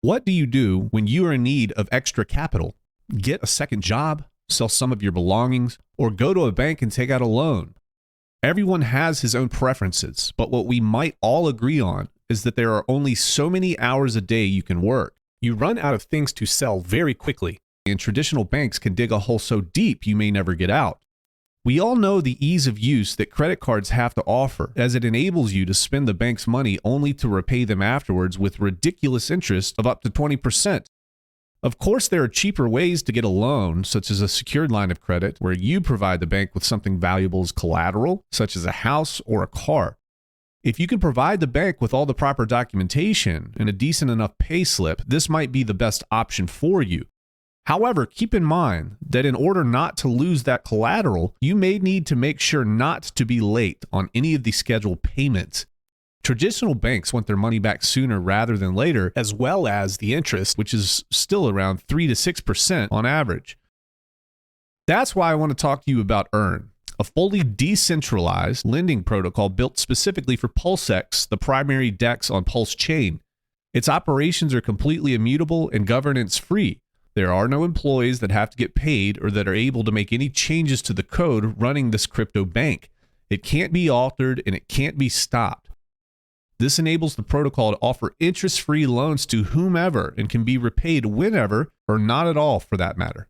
What do you do when you are in need of extra capital? Get a second job, sell some of your belongings, or go to a bank and take out a loan? Everyone has his own preferences, but what we might all agree on is that there are only so many hours a day you can work. You run out of things to sell very quickly, and traditional banks can dig a hole so deep you may never get out. We all know the ease of use that credit cards have to offer, as it enables you to spend the bank's money only to repay them afterwards with ridiculous interest of up to 20%. Of course, there are cheaper ways to get a loan, such as a secured line of credit, where you provide the bank with something valuable as collateral, such as a house or a car. If you can provide the bank with all the proper documentation and a decent enough pay slip, this might be the best option for you. However, keep in mind that in order not to lose that collateral, you may need to make sure not to be late on any of the scheduled payments. Traditional banks want their money back sooner rather than later, as well as the interest, which is still around 3 to 6% on average. That's why I want to talk to you about Earn, a fully decentralized lending protocol built specifically for PulseX, the primary DEX on Pulse Chain. Its operations are completely immutable and governance-free. There are no employees that have to get paid or that are able to make any changes to the code running this crypto bank. It can't be altered and it can't be stopped. This enables the protocol to offer interest-free loans to whomever and can be repaid whenever or not at all for that matter.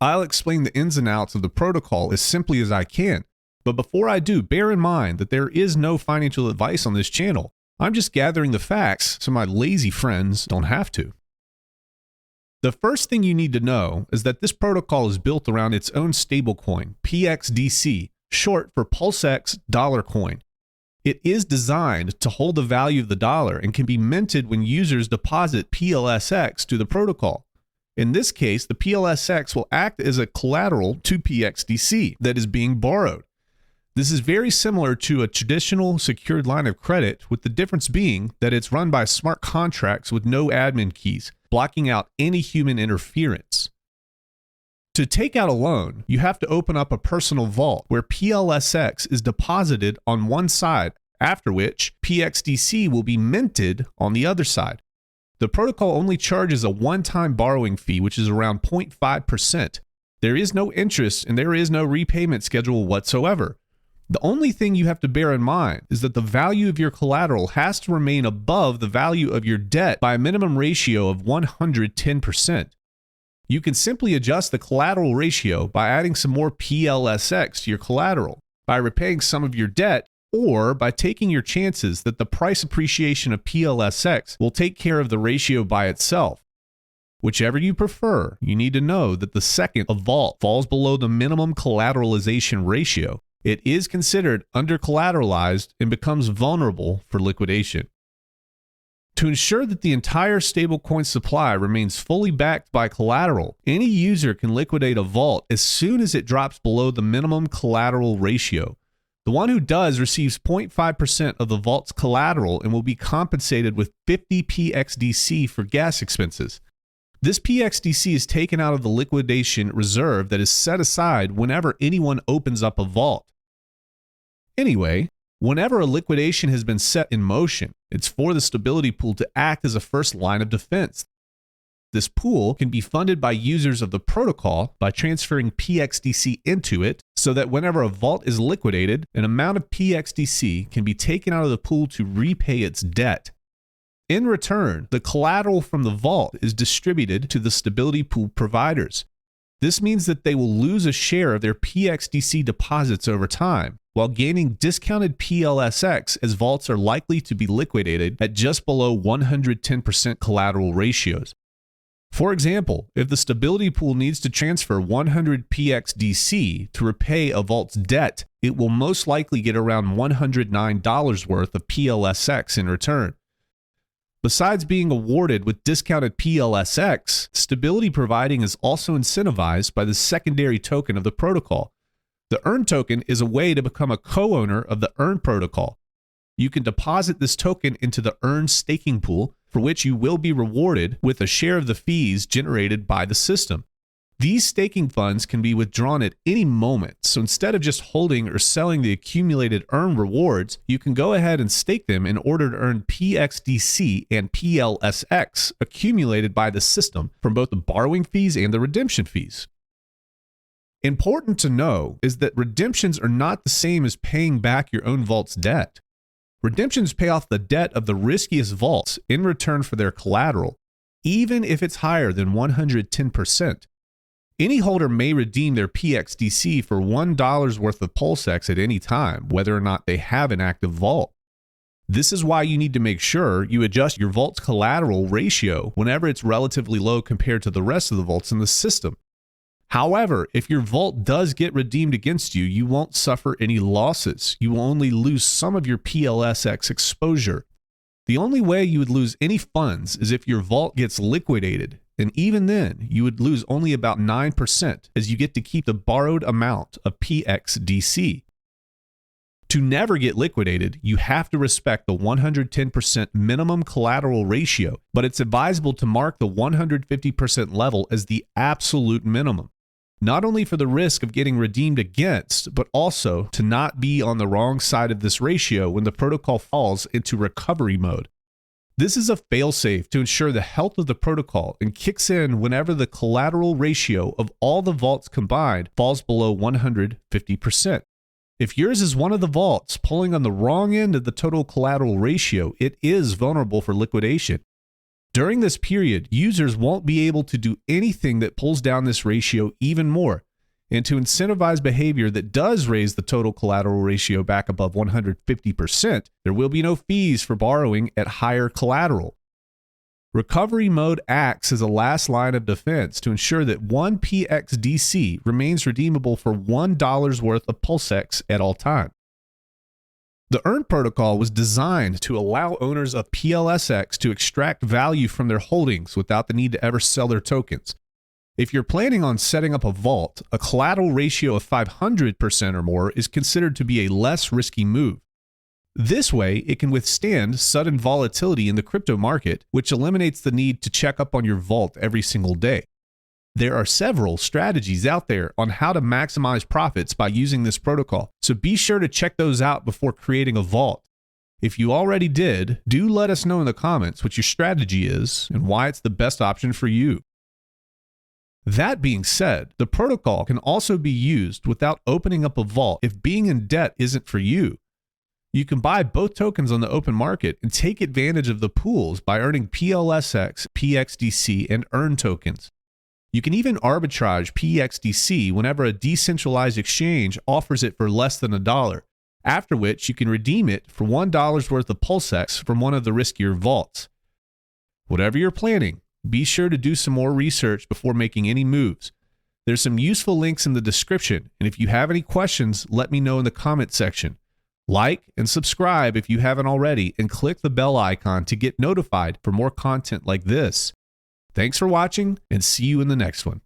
I'll explain the ins and outs of the protocol as simply as I can, but before I do, bear in mind that there is no financial advice on this channel. I'm just gathering the facts so my lazy friends don't have to. The first thing you need to know is that this protocol is built around its own stablecoin, PXDC, short for PulseX Dollar Coin. It is designed to hold the value of the dollar and can be minted when users deposit PLSX to the protocol. In this case, the PLSX will act as a collateral to PXDC that is being borrowed. This is very similar to a traditional secured line of credit, with the difference being that it's run by smart contracts with no admin keys, blocking out any human interference. To take out a loan, you have to open up a personal vault where PLSX is deposited on one side, after which PXDC will be minted on the other side. The protocol only charges a one-time borrowing fee, which is around 0.5%. There is no interest and there is no repayment schedule whatsoever. The only thing you have to bear in mind is that the value of your collateral has to remain above the value of your debt by a minimum ratio of 110%. You can simply adjust the collateral ratio by adding some more PLSX to your collateral, by repaying some of your debt, or by taking your chances that the price appreciation of PLSX will take care of the ratio by itself. Whichever you prefer, you need to know that the second a vault falls below the minimum collateralization ratio, it is considered under-collateralized and becomes vulnerable for liquidation. To ensure that the entire stablecoin supply remains fully backed by collateral, any user can liquidate a vault as soon as it drops below the minimum collateral ratio. The one who does receives 0.5% of the vault's collateral and will be compensated with 50 PXDC for gas expenses. This PXDC is taken out of the liquidation reserve that is set aside whenever anyone opens up a vault. Anyway, whenever a liquidation has been set in motion, it's for the stability pool to act as a first line of defense. This pool can be funded by users of the protocol by transferring PXDC into it, so that whenever a vault is liquidated, an amount of PXDC can be taken out of the pool to repay its debt. In return, the collateral from the vault is distributed to the stability pool providers. This means that they will lose a share of their PXDC deposits over time, while gaining discounted PLSX, as vaults are likely to be liquidated at just below 110% collateral ratios. For example, if the stability pool needs to transfer 100 PXDC to repay a vault's debt, it will most likely get around $109 worth of PLSX in return. Besides being awarded with discounted PLSX, stability providing is also incentivized by the secondary token of the protocol. The Earn token is a way to become a co-owner of the Earn protocol. You can deposit this token into the Earn staking pool, for which you will be rewarded with a share of the fees generated by the system. These staking funds can be withdrawn at any moment, so instead of just holding or selling the accumulated earned rewards, you can go ahead and stake them in order to earn PXDC and PLSX accumulated by the system from both the borrowing fees and the redemption fees. Important to know is that redemptions are not the same as paying back your own vault's debt. Redemptions pay off the debt of the riskiest vaults in return for their collateral, even if it's higher than 110%. Any holder may redeem their PXDC for $1 worth of PulseX at any time, whether or not they have an active vault. This is why you need to make sure you adjust your vault's collateral ratio whenever it's relatively low compared to the rest of the vaults in the system. However, if your vault does get redeemed against you, you won't suffer any losses. You will only lose some of your PLSX exposure. The only way you would lose any funds is if your vault gets liquidated. And even then, you would lose only about 9% as you get to keep the borrowed amount of PXDC. To never get liquidated, you have to respect the 110% minimum collateral ratio, but it's advisable to mark the 150% level as the absolute minimum, not only for the risk of getting redeemed against, but also to not be on the wrong side of this ratio when the protocol falls into recovery mode. This is a failsafe to ensure the health of the protocol and kicks in whenever the collateral ratio of all the vaults combined falls below 150%. If yours is one of the vaults pulling on the wrong end of the total collateral ratio, it is vulnerable for liquidation. During this period, users won't be able to do anything that pulls down this ratio even more. And to incentivize behavior that does raise the total collateral ratio back above 150%, there will be no fees for borrowing at higher collateral. Recovery mode acts as a last line of defense to ensure that one PXDC remains redeemable for $1 worth of PulseX at all times. The Earn protocol was designed to allow owners of PLSX to extract value from their holdings without the need to ever sell their tokens. If you're planning on setting up a vault, a collateral ratio of 500% or more is considered to be a less risky move. This way, it can withstand sudden volatility in the crypto market, which eliminates the need to check up on your vault every single day. There are several strategies out there on how to maximize profits by using this protocol, so be sure to check those out before creating a vault. If you already did, do let us know in the comments what your strategy is and why it's the best option for you. That being said, the protocol can also be used without opening up a vault if being in debt isn't for you. You can buy both tokens on the open market and take advantage of the pools by earning PLSX, PXDC, and Earn tokens. You can even arbitrage PXDC whenever a decentralized exchange offers it for less than $1, after which you can redeem it for $1 worth of PulseX from one of the riskier vaults. Whatever you're planning, be sure to do some more research before making any moves. There's some useful links in the description, and if you have any questions, let me know in the comment section. Like and subscribe if you haven't already, and click the bell icon to get notified for more content like this. Thanks for watching, and see you in the next one.